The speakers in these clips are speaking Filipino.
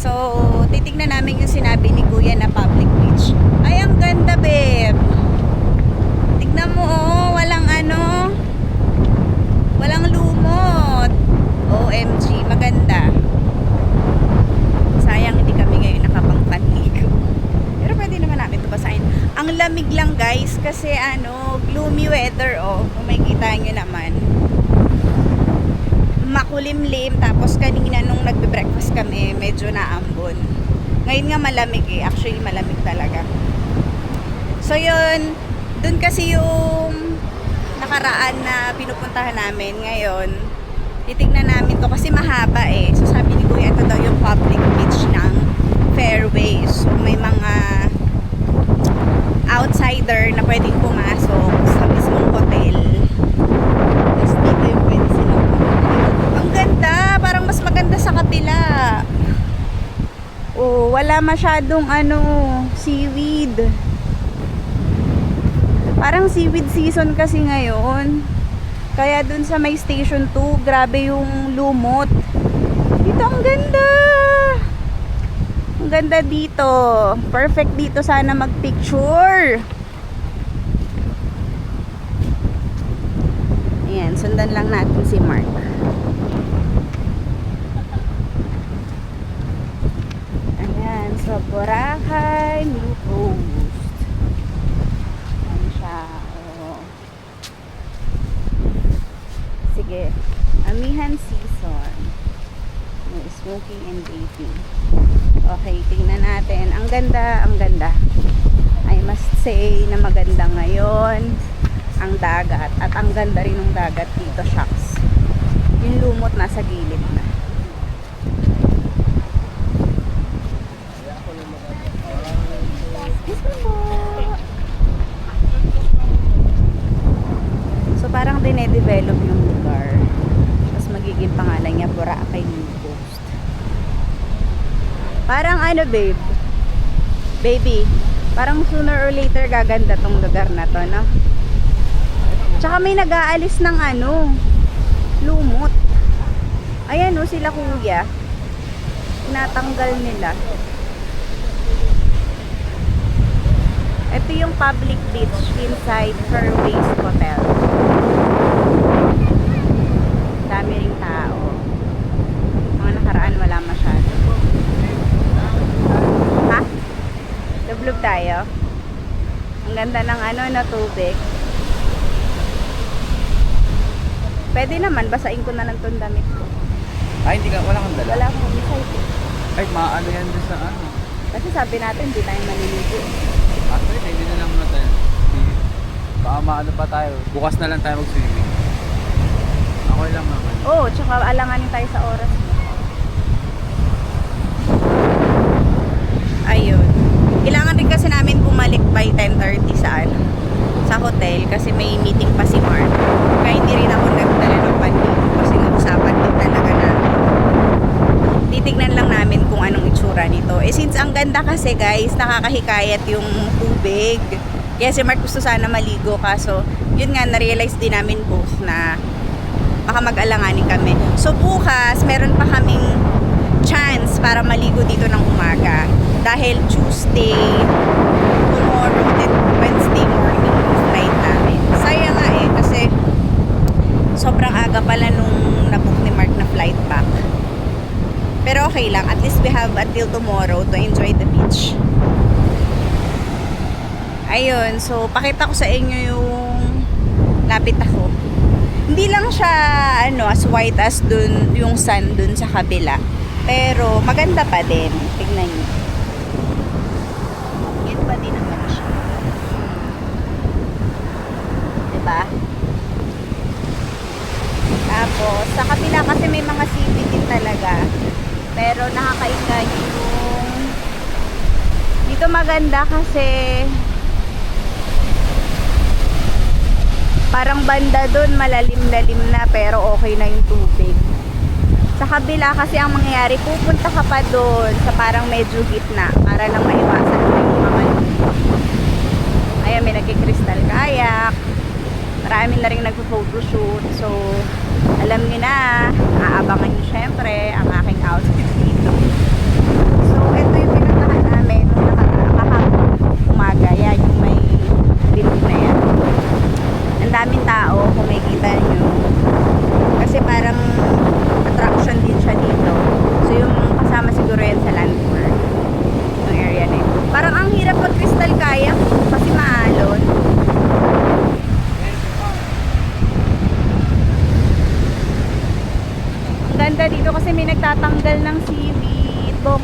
So, titignan namin yung sinabi ni Kuya na public beach. Ay, ang ganda, babe. Tignan mo, oh. Walang ano. Walang lumot. OMG, maganda. Sayang hindi kami ngayon nakapangpanligo. Pero pwede naman namin ito basahin. Ang lamig lang, guys, kasi ano, gloomy weather, oh. Kung may kita nyo naman. Makulimlim, tapos kanina nung nagbe-breakfast kami, medyo naambon. Ngayon nga malamig eh. Actually, malamig talaga. So, yun. Dun kasi yung nakaraan na pinupuntahan namin ngayon. Titignan namin to kasi mahaba eh. So, sabi ni Kuya, ito daw yung public beach ng Fairways. So, may mga outsider na pwedeng pumasok sa mismong hotel. Tapos dito yung pwede silang ang ganda! Parang mas maganda sa kapila. Oh, wala masyadong ano, seaweed. Parang seaweed season kasi ngayon. Kaya dun sa may station 2, grabe yung lumot. Dito ang ganda. Ang ganda dito. Perfect dito sana magpicture. Ayan, sundan lang natin si Mark. Ayan, so Boracay, New Coast. Ayan siya. Oh. Sige, amihan season. May smoking and bathing. Okay, tingnan natin. Ang ganda, ang ganda. I must say na maganda ngayon ang dagat. At ang ganda rin ng dagat dito, shucks. Yung lumot nasa gilid na. So parang dinedevelop yung lugar. Tapos magiging pangalan niya Boracay New Coast. Parang ano, babe? Baby, parang sooner or later gaganda tong lugar na to, no? Tsaka may nag-aalis ng ano, lumot. Ayan o, sila kuya. Tinatanggal nila. Ito yung public beach inside Fairways Hotel. Dami ring tao. Mga nakaraan wala masyado. Ha? Lublog tayo. Ang ganda ng ano na tubig. Pwede naman, basain ko na lang itong damit ko. Ay, hindi ka, wala kang dala? Wala akong excited. Ay, maano yan doon sa ano? Kasi sabi natin, hindi tayo maliligo. Actually, hindi na lang muna tayo. Baka maano pa tayo. Bukas na lang tayo mag-swimming. Ako lang naman. Oo, tsaka alanganin tayo sa oras. Ayun. Kailangan rin kasi namin bumalik by 10:30 sa hotel kasi may meeting pa si Mark. Kaya hindi rin ako nagdala ng panligo kasi usapan din talaga namin. Titignan lang namin kung anong itsura nito. Eh since ang ganda kasi guys, nakakahikayat yung tubig. Kaya si Mark gusto sana maligo kaso yun nga na-realize din namin both na baka mag-alanganin kami. So bukas meron pa kaming chance para maligo dito ng umaga. Dahil Tuesday, tomorrow, then Wednesday morning yung flight namin. Sayang nga eh, kasi sobrang aga pala nung nabook ni Mark na flight back. Pero okay lang, at least we have until tomorrow to enjoy the beach. Ayun, so pakita ko sa inyo yung lapit ako. Hindi lang siya ano, as white as dun, yung sun dun sa kabila. Pero maganda pa din. Tignan niyo. Yan pa din naman siya. Diba? Tapos, sa kabila kasi may mga seaweed din talaga. Pero nakakaingay yung dito maganda kasi parang banda doon malalim-lalim na pero okay na yung tubig. Sa kabila kasi ang mangyayari, pupunta ka pa doon sa parang medyo gitna para lang maiwasan mo yung mga ayan, may nagkikristal kayak, marami na rin nagpo-photoshoot. So alam niyo na, aabangan niyo syempre ang aking outfit dito.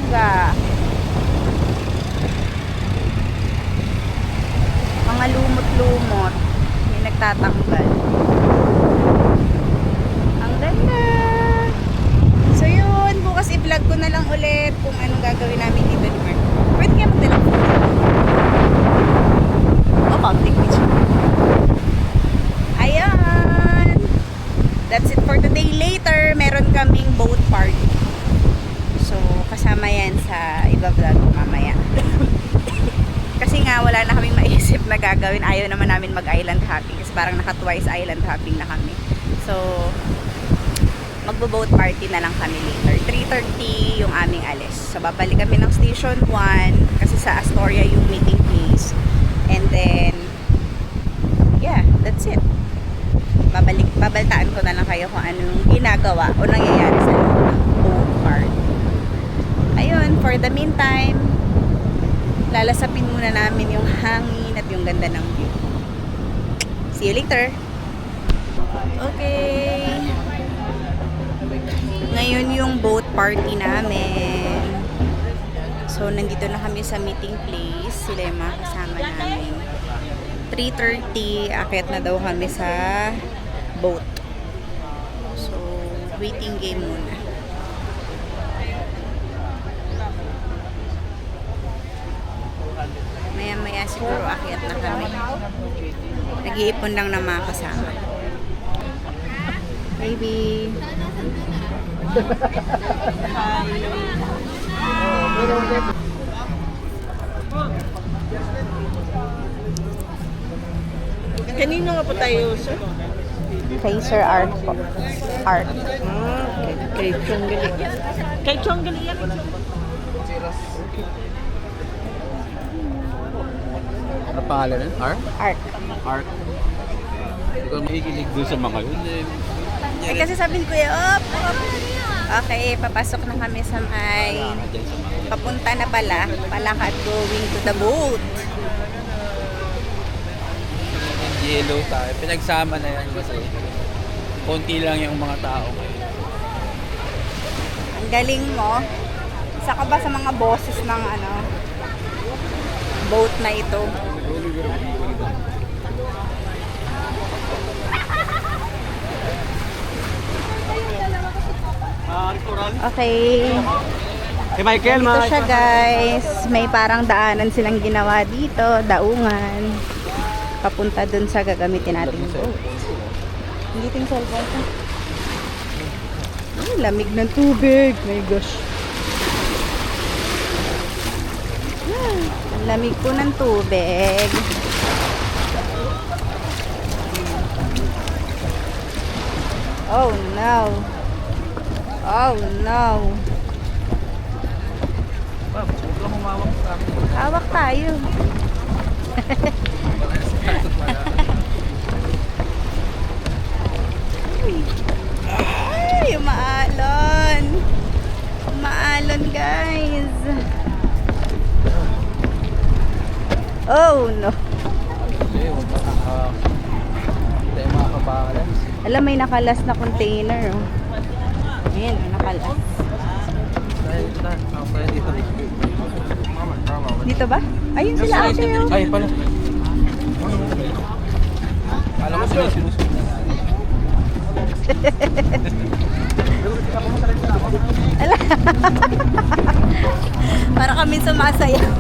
bongga. Mga lumot-lumot. May nagtatanggal. Ang ganda! So yun, bukas i-vlog ko na lang ulit kung anong gagawin namin dito ni Mark. Pwede nga magdalang po. O, counting picture. Ayan! That's it for today. Later, meron kaming boat party. So, kasama yan sa iba-vlog ko mamaya. Kasi nga, wala na kaming maisip na gagawin. Ayaw naman namin mag-island hopping. Kasi parang naka-twice island hopping na kami. So, magbo-boat party na lang kami later. 3:30 yung aming alis. So, babalik kami ng Station 1 kasi sa Astoria yung meeting place. And then, yeah, that's it. Babaltaan ko na lang kayo kung anong ginagawa o nangyayari sa loob ng boat party. Ayun, for the meantime, lalasapin muna namin yung hangin at yung ganda ng view. See you later! Okay. Ngayon yung boat party namin. So, nandito na kami sa meeting place. Sila yung mga kasama namin. 3:30, akit na daw kami sa boat. So, waiting game muna. Maya-maya siguro akit na kami. Nag-iipon lang ng mga kasama. Baby. Kanino nga po tayo, sir? Kay Sir Art po. Art. Kay Chonggali. Kay Chonggali yan. Ano pangalan nun? Art? Art. Art. Hindi ko makikinig doon sa mga yun. Eh, kasi sabi ni Kuya, op. Okay, papasok na kami sa may papunta na pala. Palakad going to the boat. Yellow tayo. Pinagsama na yan kasi konti lang yung mga tao ngayon. Ang galing mo. Isa ka ba sa mga bosses ng boat na ito? Okay. Kay Michael, Dito siya guys. May parang daanan silang ginawa dito. Daungan. Papunta dun sa gagamitin natin boat. Hindi ting cellphone ko. Ay, lamig ng tubig. My gosh. Ang lamig po ng tubig. Oh no. Oh no. Huwag lang humawak sa akin. Hawak tayo. Ay, maalon. Maalon guys. Oh no. Hindi, huwag tayo makakabalance. Alam, may nakalas na container. Oh. Ayan, may nakalas. Dito ba? Ayun sila ate. Oh. Ay, pala. Alam ko sila sinusunod. Ala. Para kami sumasayaw.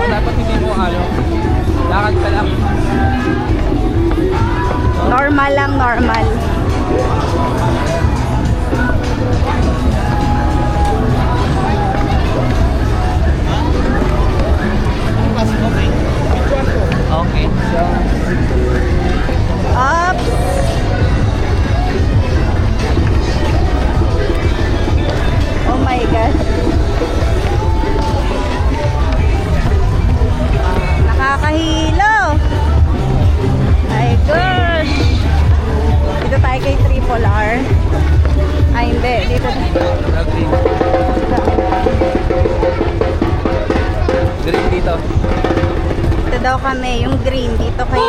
Dapat hindi mo lakad ka lang. Normal lang, normal. Okay. Up. Oh my gosh. Nakakahilo. My gosh. dito. Ito daw kami, yung green dito kay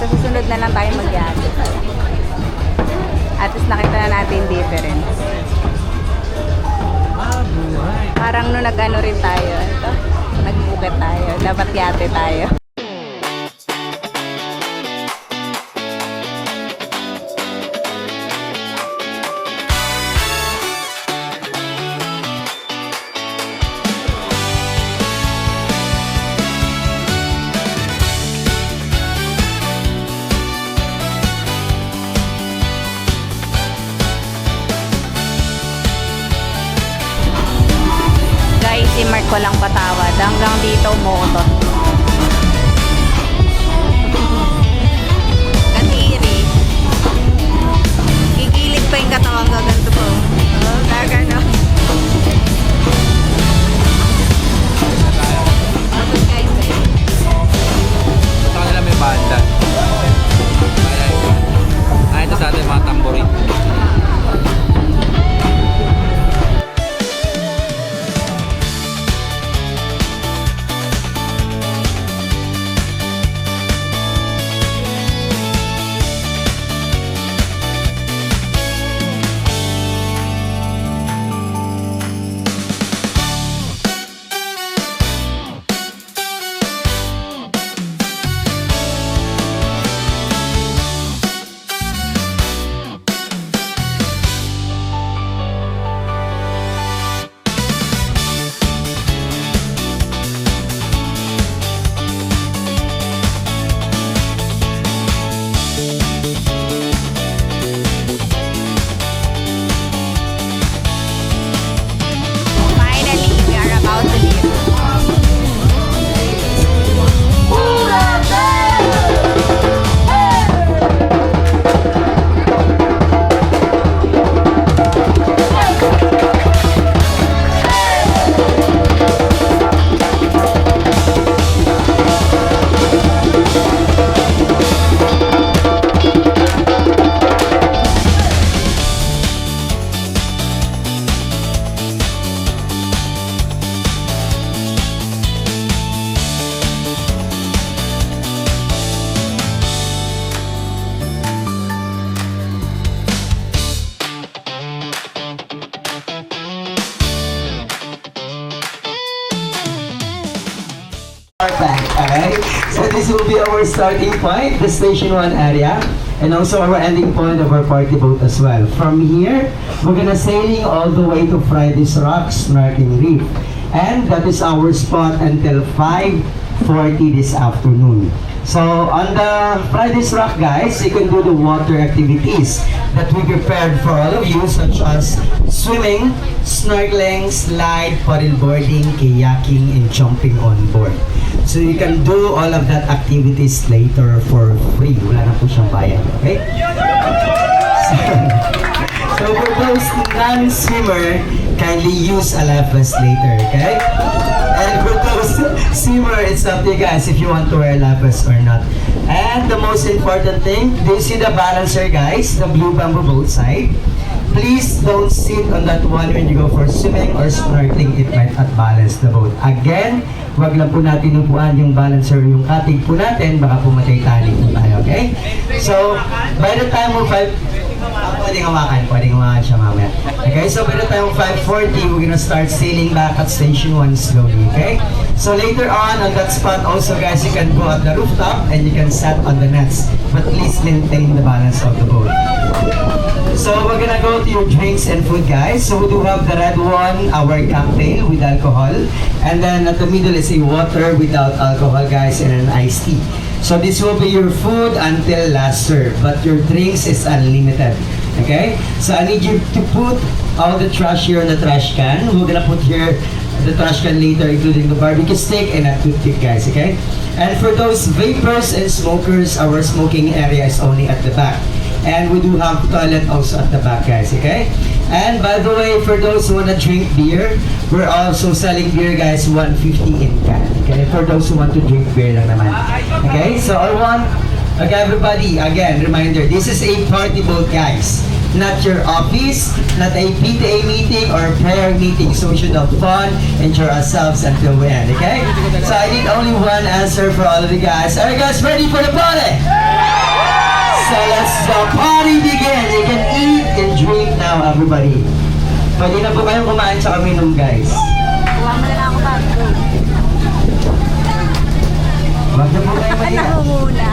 sa susunod na lang tayo magyari. At least nakita na natin yung difference. Parang nung nag-ano rin tayo, ito, nag-bukit tayo, dapat yate tayo. Guys, si Mark walang patawad. Hanggang dito umuutot. Katiri. Gigilig pa yung katawang gaganto po. Oh, gagano. Tapos guys, Sa kanila may banda. Ito sa atin mga tamborin. will be our starting point, the Station 1 area, and also our ending point of our party boat as well. From here, we're gonna sailing all the way to Friday's Rock Snorkeling Reef. And that is our spot until 5:40 this afternoon. So on the Friday's Rock, guys, you can do the water activities that we prepared for all of you, such as swimming, snorkeling, slide, paddleboarding, kayaking, and jumping on board. So you can do all of that activities later for free. Wala na po siyang bayad, okay? So for those non-swimmer, kindly use a life vest later, okay? And for those swimmer, it's up to you guys if you want to wear a life vest or not. And the most important thing, do you see the balancer, guys? The blue bamboo boat side. Please don't sit on that one when you go for swimming or snorkeling. It might not balance the boat. Again, wag lang po natin upuan yung balancer, yung katig po natin, baka pumatay tali po tayo, okay? So, by the time of pwedeng hawakan siya mamaya. Okay, so by the time of 5:40, we're gonna start sailing back at Station 1 slowly, okay? So later on that spot also, guys, you can go at the rooftop and you can set on the nets. But please maintain the balance of the boat. So we're gonna go to your drinks and food, guys. So we do have the red one, our cocktail with alcohol. And then at the middle is a water without alcohol, guys, and an iced tea. So this will be your food until last serve, but your drinks is unlimited. Okay? So I need you to put all the trash here in the trash can. We're gonna put here the trash can later, including the barbecue stick and a toothpick, guys, okay? And for those vapors and smokers, our smoking area is only at the back. And we do have toilet also at the back, guys, okay? And by the way, for those who wanna drink beer, we're also selling beer, guys, 150 in can, okay? For those who want to drink beer lang naman. Okay, so okay, everybody, again, reminder, this is a party boat, guys. Not your office, not a PTA meeting or prayer meeting. So we should have fun, enjoy ourselves until we end, okay? So I need only one answer for all of you guys. Are you guys ready for the party? So let's the party begin. You can eat and drink now, everybody. Pwede na po kayong kumain sa minum, guys. Huwag mo na lang ako bago. Wag na po kayo Ano mahiya. muna?